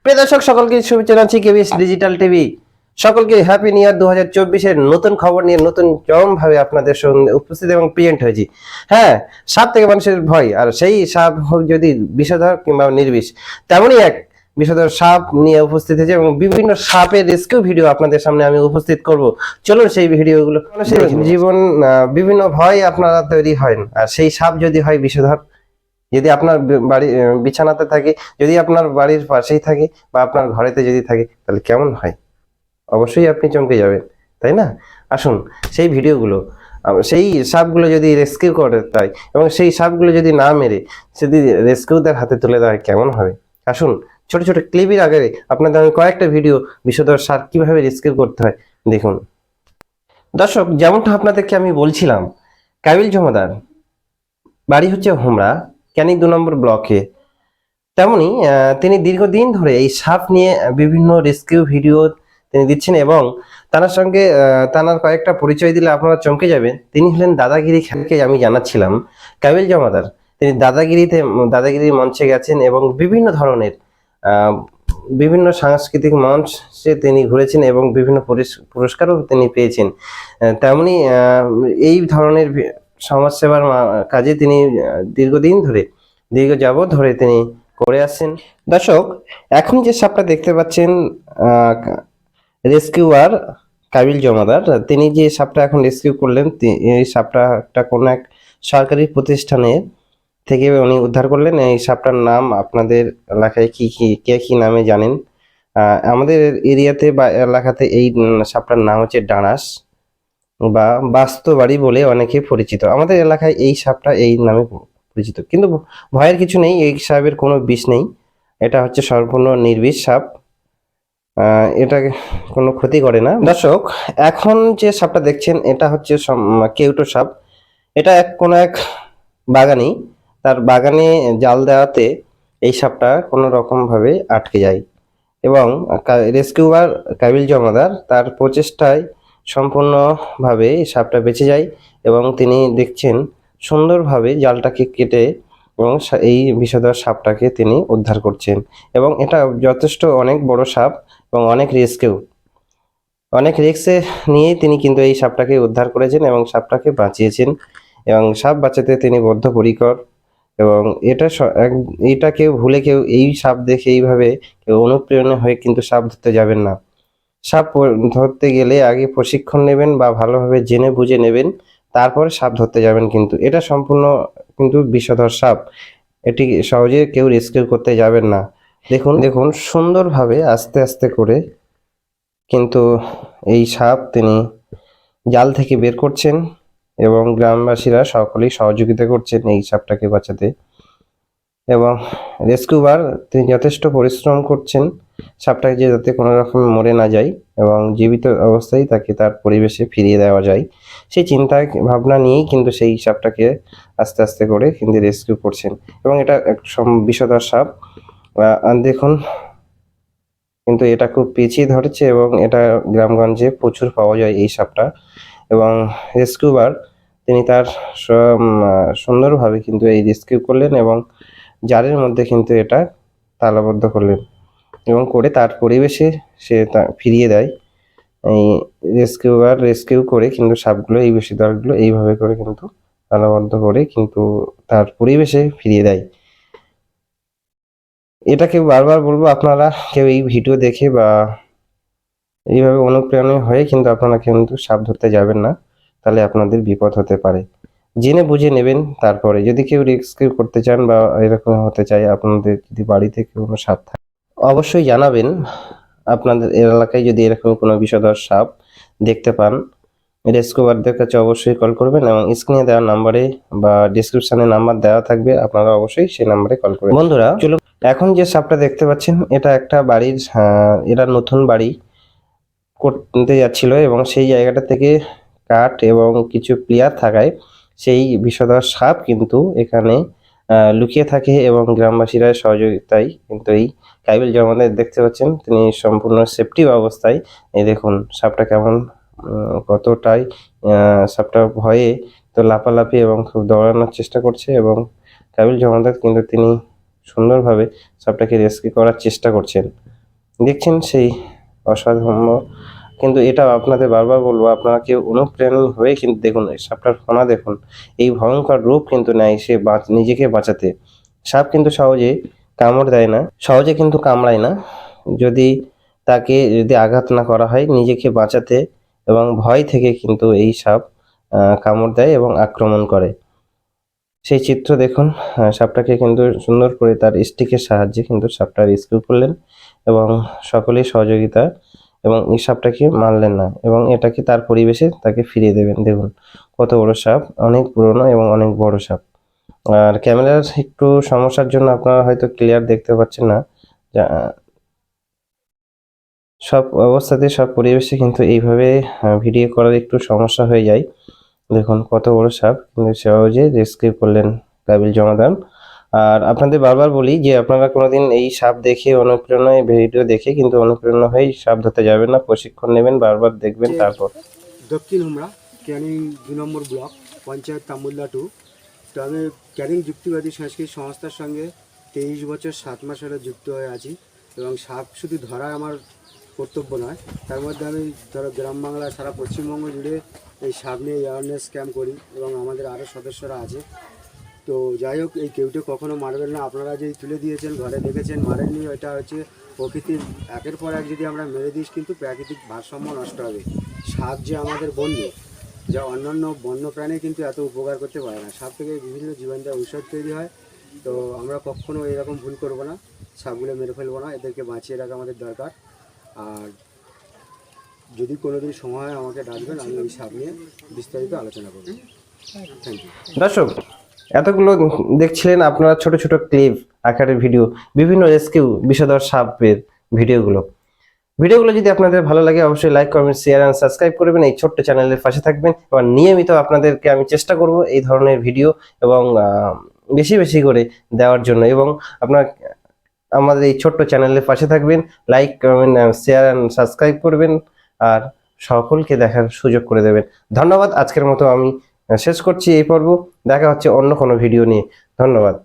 প্রিয় দর্শক সকলকে শুভেচ্ছা জানাচ্ছি কেবিএস ডিজিটাল টিভি। সকলকে হ্যাপি নিউ ইয়ার 2024-এর নতুন খবর নিয়ে নতুন ভাবে আপনাদের সঙ্গে উপস্থিত এবং প্রেজেন্ট হয়েছি। হ্যাঁ, সাপ থেকে মানুষের ভয়, আর সেই সাপ হোক যদি বিষধর কিংবা নির্বিষ, তেমনই এক বিষধর সাপ নিয়ে উপস্থিত হয়েছে এবং বিভিন্ন সাপের রেস্কিউ ভিডিও আপনাদের সামনে আমি উপস্থিত করব। চলুন সেই ভিডিওগুলো। জীবন বিভিন্ন ভয় আপনারা তৈরি হয়, আর সেই সাপ যদি হয় বিষধর, যদি আপনার বাড়ি বিছানাতে থাকে, যদি আপনার বাড়ির পাশেই থাকে বা আপনার ঘরেতে যদি থাকে, তাহলে কেমন হয়? অবশ্যই আপনি চমকে যাবেন, তাই না? আসুন সেই ভিডিওগুলো, সেই সাপগুলো যদি রেস্কিউ করে তাই, এবং সেই সাপগুলো যদি না মেরে যদি রেস্কিউদের হাতে তুলে দেওয়া হয়, কেমন হবে? আসুন ছোট ছোট ক্লিপের আগে আপনাদের আমি কয়েকটা ভিডিও বিষধর সাপ কিভাবে রেস্কিউ করতে হয় দেখুন। দর্শক, যেমনটা আপনাদেরকে আমি বলছিলাম, কাবিল জমাদার বাড়ি হচ্ছে হোমরা, ক্যানিং 2 নম্বর ব্লকে। তেমনি তিনি দীর্ঘদিন ধরে এই সাপ নিয়ে বিভিন্ন রেস্কিউ ভিডিও তিনি দিচ্ছেন, এবং তার সঙ্গে তার কয়েকটা পরিচয় দিলে আপনারা চমকে যাবেন। তিনি হলেন দাদাগিরি খ্যানকে আমি জানাচ্ছিলাম কাবিল জমাদার। তিনি দাদাগিরির মঞ্চে গেছেন এবং বিভিন্ন ধরনের বিভিন্ন সাংস্কৃতিক মঞ্চে তিনি ঘুরেছেন এবং বিভিন্ন পুরস্কারও তিনি পেয়েছেন। তেমনি এই ধরনের সমাজসেবার কাজে তিনি দীর্ঘ যাবৎ ধরে তিনি করে আসছেন। দর্শক, এখন যে সাপটা দেখতে পাচ্ছেন, রেস্কিউয়ার কাবিল জমাদার, তিনি যে সাপটা এখন রেস্কিউ করলেন, এই সাপটা একটা কোনো এক সরকারি প্রতিষ্ঠানে থেকে উনি উদ্ধার করলেন। এই সাপটার নাম আপনাদের এলাকায় কি নামে জানেন? আমাদের এরিয়াতে বা এলাকাতে এই সাপটার নাম হচ্ছে ডানাস বা বাস্তবাড়ি বলে অনেকে পরিচিত। আমাদের এলাকায় এই সাপটা এই নামে পরিচিত, কিন্তু ভয়ের কিছু নেই, এই সাপের কোনো বিষ নেই। এটা হচ্ছে সম্পূর্ণ নির্বিষ সাপ, এটা কোনো ক্ষতি করে না। দর্শক, এখন যে সাপটা দেখছেন এটা হচ্ছে কেউটো সাপ। এটা কোনো এক বাগানি, তার বাগানে জাল দেওয়াতে এই সাপটা কোনো রকম ভাবে আটকে যায়, এবং রেস্কিউয়ার কাবিল জমাদার তার প্রচেষ্টায় সম্পূর্ণভাবে সাপটা বেঁচে যায়, এবং তিনি দেখছেন সুন্দরভাবে জালটাকে কেটে এবং এই বিষধর সাপটাকে তিনি উদ্ধার করছেন। এবং এটা যথেষ্ট অনেক বড় সাপ এবং অনেক রিস্কে নিয়েই তিনি কিন্তু এই সাপটাকে উদ্ধার করেছেন এবং সাপটাকে বাঁচিয়েছেন, এবং সাপ বাঁচাতে তিনি বদ্ধপরিকর। এবং এটা কেউ ভুলে কেউ এই সাপ দেখে এইভাবে কেউ অনুপ্রেরণা হয়ে কিন্তু সাপ ধরতে যাবেন না। সাপ ধরতে গেলে আগে প্রশিক্ষণ নেবেন বা ভালোভাবে জেনে বুঝে নেবেন, তারপরে সাপ ধরতে যাবেন। কিন্তু এটা সম্পূর্ণ কিন্তু বিষধর সাপ, এটি সহজে কেউ রেস্কিউ করতে যাবেন না। দেখুন সুন্দরভাবে আস্তে আস্তে করে কিন্তু এই সাপ তিনি জাল থেকে বের করছেন, এবং গ্রামবাসীরা সকলেই সহযোগিতা করছেন এই সাপটাকে বাঁচাতে। এবং রেস্কিউয়ার তিনি যথেষ্ট পরিশ্রম করছেন সাপটাকে যাতে কোনো রকম মরে না যায় এবং জীবিত অবস্থায় তাকে তার পরিবেশে ফিরিয়ে দেওয়া যায়, সেই চিন্তা ভাবনা নিয়েই কিন্তু সেই সাপটাকে আস্তে আস্তে করে কিন্তু রেস্কিউ করছেন। এবং এটা এক বিষধর সাপ, দেখুন কিন্তু এটা খুব পেঁচিয়ে ধরেছে, এবং এটা গ্রামগঞ্জে প্রচুর পাওয়া যায় এই সাপটা। এবং রেস্কিউয়ার তিনি তার সুন্দরভাবে কিন্তু এই রেস্কিউ করলেন এবং জালের মধ্যে কিন্তু এটা তালাবদ্ধ করলেন, এবং করে তার পরিবেশে সে তা ফিরিয়ে দেয়। এই রেস্কিউ করে কিন্তু সাপগুলো, এই বিষধরগুলো এইভাবে করে কিন্তু তালাবদ্ধ করে কিন্তু তার পরিবেশে ফিরিয়ে দেয়। এটাকে বারবার বলবো, আপনারা কেউ এই ভিডিও দেখে বা এইভাবে অনুপ্রেরণা হয়ে কিন্তু আপনারা কিন্তু সাপ ধরতে যাবেন না, তাহলে আপনাদের বিপদ হতে পারে। জেনে বুঝে নেবেন, তারপরে যদি কেউ রেস্কিউ করতে চান বা এরকম হতে চায়, আপনাদের যদি বাড়িতে কোনো সাপ থাকে অবশ্যই জানাবেন। আপনাদের এলাকায় যদি এরকম কোনো বিষধর সাপ দেখতে পান, রেস্কিউয়ারদের কাছে অবশ্যই কল করবেন, এবং স্ক্রিনে দেওয়া নাম্বারে বা ডিসক্রিপশনে নাম্বার দেওয়া থাকবে, আপনারা অবশ্যই সেই নাম্বারে কল করবেন। বন্ধুরা চলুন, এখন যে সাপটা দেখতে পাচ্ছেন এটা একটা বাড়ির, এরা নতুন বাড়ি করতে যাচ্ছিল, এবং সেই জায়গাটা থেকে কাঠ এবং কিছু প্লেয়ার থাকায় সেই বিষধর সাপ কিন্তু এখানে লুকিয়ে থাকে, এবং গ্রামবাসীরা সহযোগিতায় কিন্তু এই কাবিল জমাদার দেখতে পাচ্ছেন তিনি সম্পূর্ণ সেফটি অবস্থায়। এই দেখুন সাপটা কেমন, কতটাই সাপটা ভয়ে তো লাফালাফি এবং খুব দৌড়ানোর চেষ্টা করছে, এবং কাবিল জমাদার কিন্তু তিনি সুন্দরভাবে সাপটাকে রেস্কিউ করার চেষ্টা করছেন। দেখছেন সেই অসাধারণ, কিন্তু এটা আপনাদের বারবার বলবো, আপনারা কেউ অনুপ্রেরণা হয়ে কিন্তু দেখুন এই সাপটার ফনা দেখুন, এই ভয়ঙ্কর রূপ কিন্তু নেয় সে নিজেকে বাঁচাতে। সাপ কিন্তু সহজে কামড় দেয় না, সহজে কিন্তু কামড়ায় না, যদি তাকে যদি আঘাত না করা হয় নিজেকে বাঁচাতে এবং ভয় থেকে কিন্তু এই সাপ কামড় দেয় এবং আক্রমণ করে। সেই চিত্র দেখুন, সাপটাকে কিন্তু সুন্দর করে তার স্টিকের সাহায্যে কিন্তু সাপটা রেস্কিউ করলেন এবং সকলের সহযোগিতা, এবং এই সাপটাকে মারলেন না এবং এটাকে তার পরিবেশে তাকে ফিরিয়ে দেবেন। দেখুন কত বড় সাপ, অনেক পুরনো এবং অনেক বড় সাপ। আর ক্যামেরার একটু সমস্যার জন্য আপনারা হয়তো ক্লিয়ার দেখতে পাচ্ছেন না, সব অবস্থাতে সব পরিবেশে কিন্তু এইভাবে ভিডিও করার একটু সমস্যা হয়ে যায়। দেখুন কত বড় সাপ, কিন্তু সহজে রেস্কিউ করলেন কাবিল জমাদার। আর আপনাদের বারবার বলি যে আপনারা কোনোদিন এই সাপ দেখে অনুপ্রেরণায় ভিডিও দেখে কিন্তু অনুপ্রেরণা হয়ে সাপ ধরতে যাবেন না, প্রশিক্ষণ নেবেন, বারবার দেখবেন তারপর। দক্ষিণ হুমড়া ক্যানিং 2 নম্বর ব্লক, পঞ্চায়েত তামুল্লা 2। তো আমি ক্যানিং যুক্তিবাদী সাংস্কৃতিক সংস্থার সঙ্গে 23 বছর 7 মাস হলে যুক্ত হয়ে আছি, এবং সাপ শুধু ধরা আমার কর্তব্য নয়, তার মধ্যে আমি ধরো গ্রাম বাংলা সারা পশ্চিমবঙ্গ জুড়ে এই সাপ নিয়ে অ্যাওয়ারনেস ক্যাম্প করি, এবং আমাদের আরও সদস্যরা আছে। তো যাই হোক, এই কেউটে কখনো মারবেন না। আপনারা যেই তুলে দিয়েছেন, ঘরে দেখেছেন, মারেননি, এটা হচ্ছে প্রকৃতির। একের পর এক যদি আমরা মেরে দিস কিন্তু প্রাকৃতিক ভারসাম্য নষ্ট হবে। সাপ যে আমাদের বন্ধু, যা অন্যান্য বন্য প্রাণী কিন্তু এত উপকার করতে পারে না। সাপ থেকে বিভিন্ন জীবাণু ঔষধ তৈরি হয়। তো আমরা কখনো এরকম ভুল করব না, সাপগুলো মেরে ফেলবো না, এদেরকে বাঁচিয়ে রাখা আমাদের দরকার। আর যদি কোনোদিন সময় হয় আমাকে ডাকবেন, আমি ওই সাপ নিয়ে বিস্তারিত আলোচনা করব। Thank you. দর্শক, এতগুলো দেখছিলেন আপনারা ছোট ছোট ক্লিপ আকারের ভিডিও, বিভিন্ন রেস্কিউ বিষধর সাপের ভিডিওগুলো। ভিডিওগুলো যদি আপনাদের ভালো লাগে অবশ্যই like, comment, share and subscribe করবেন, এই ছোট্ট চ্যানেলের পাশে থাকবেন এবং নিয়মিত আপনাদেরকে আমি চেষ্টা করব এই ধরনের ভিডিও এবং বেশি বেশি করে দেওয়ার জন্য। এবং আপনার আমাদের এই ছোট্ট চ্যানেলের পাশে থাকবেন, like, comment, share and subscribe করবেন আর সকলকে দেখার সুযোগ করে দেবেন। ধন্যবাদ। আজকের মতো আমি শেষ করছি এই পর্ব। দেখা হচ্ছে অন্য কোনো ভিডিও নিয়ে। ধন্যবাদ।